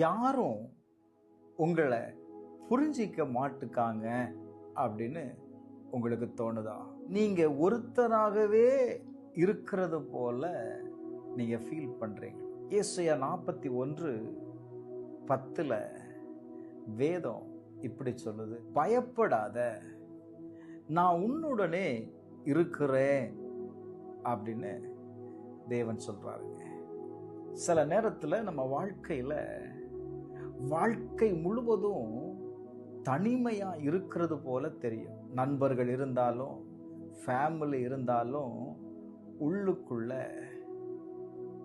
யாரும் உங்களை புரிஞ்சிக்க மாட்டுக்காங்க அப்படின்னு உங்களுக்கு தோணுதா? நீங்க ஒருத்தராகவே இருக்கிறது போல நீங்க ஃபீல் பண்றீங்க. ஏசாயா 41:10 வேதம் இப்படி சொல்லுது, பயப்படாத, நான் உன்னுடனே இருக்கிறேன் அப்படின்னு தேவன் சொல்றாருங்க. சில நேரத்துல நம்ம வாழ்க்கை முழுவதும் தனிமையா இருக்கிறது போல தெரியும். நண்பர்கள் இருந்தாலும், ஃபேமிலி இருந்தாலும், உள்ளுக்குள்ள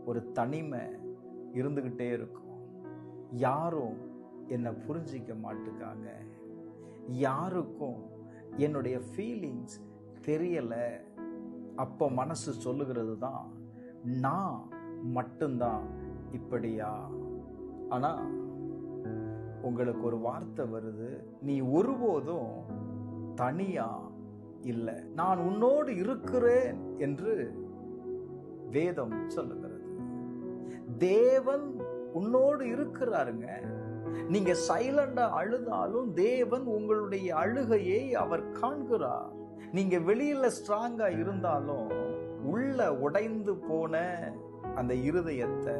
ஒரு தனிமை இருந்துகிட்டே இருக்கும். யாரும் என்னை புரிஞ்சிக்க மாட்டுக்காங்க, யாருக்கும் என்னுடைய ஃபீலிங்ஸ் தெரியல. அப்போ மனசு சொல்லுகிறது தான், நான் மட்டும்தான் இப்படியா? ஆனா உங்களுக்கு ஒரு வார்த்தை வருது, நீ ஒருபோதும் தனியா இல்லை, நான் உன்னோடு இருக்கிறேன் என்று வேதம் சொல்லுகிறது. தேவன் உன்னோடு இருக்கிறாருங்க. நீங்க சைலண்டா அழுதாலும் தேவன் உங்களுடைய அழுகையை அவர் காண்கிறார். நீங்க வெளியில ஸ்ட்ராங்கா இருந்தாலும் உள்ள உடைந்து போன அந்த இருதயத்தை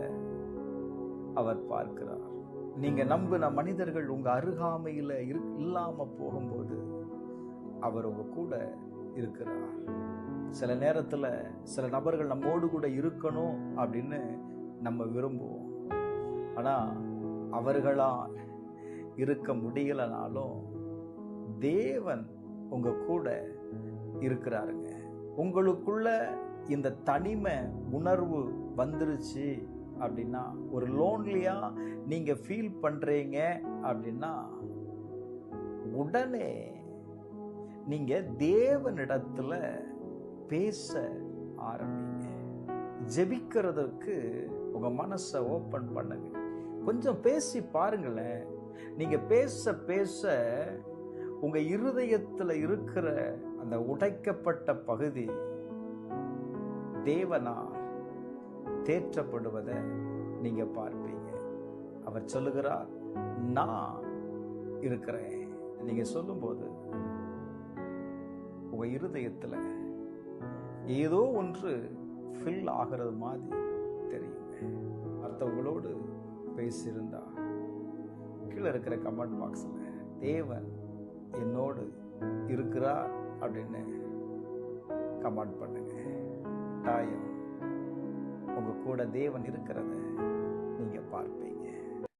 அவர் பார்க்கிறார். நீங்க நம்பின மனிதர்கள் உங்க அருகாமையில இல்லாம போகும்போது அவர் உங்க கூட இருக்கிறார். சில நேரத்துல சில நபர்கள் நம்மோடு கூட இருக்கணும் அப்படின்னு நம்ம விரும்புவோம். ஆனா அவர்களால் இருக்க முடியலனாலும் தேவன் உங்க கூட இருக்கிறாருங்க. உங்களுக்குள்ள இந்த தனிமை உணர்வு வந்துருச்சு அப்படின்னா, ஒரு லோன்லியா நீங்க ஃபீல் பண்றீங்க அப்படின்னா, உடனே நீங்க தேவனிடத்துல பேச ஆரம்பிங்க. ஜெபிக்கிறதுக்கு உங்க மனசை ஓபன் பண்ணுங்க. கொஞ்சம் பேசி பாருங்களேன். நீங்க பேச பேச உங்க இருதயத்துல இருக்கிற அந்த உடைக்கப்பட்ட பகுதி தேவனால் தேற்றப்படுவதை நீங்க பார்ப்பீங்க. அவர் சொல்லுகிறார், நான் இருக்கிறேன். நீங்க சொல்லும்போது உங்க இருதயத்துல ஏதோ ஒன்று ஃபில் ஆகிறது மாதிரி தெரியுங்க. அடுத்தவங்களோடு பேசியிருந்தா கீழே இருக்கிற கமெண்ட் பாக்ஸ்ல தேவன் என்னோடு இருக்கிறார் அப்படின்னு கமெண்ட் பண்ணுங்க. கட்டாயம் உங்க கூட தேவன் இருக்கிறத நீங்க பார்ப்பீங்க.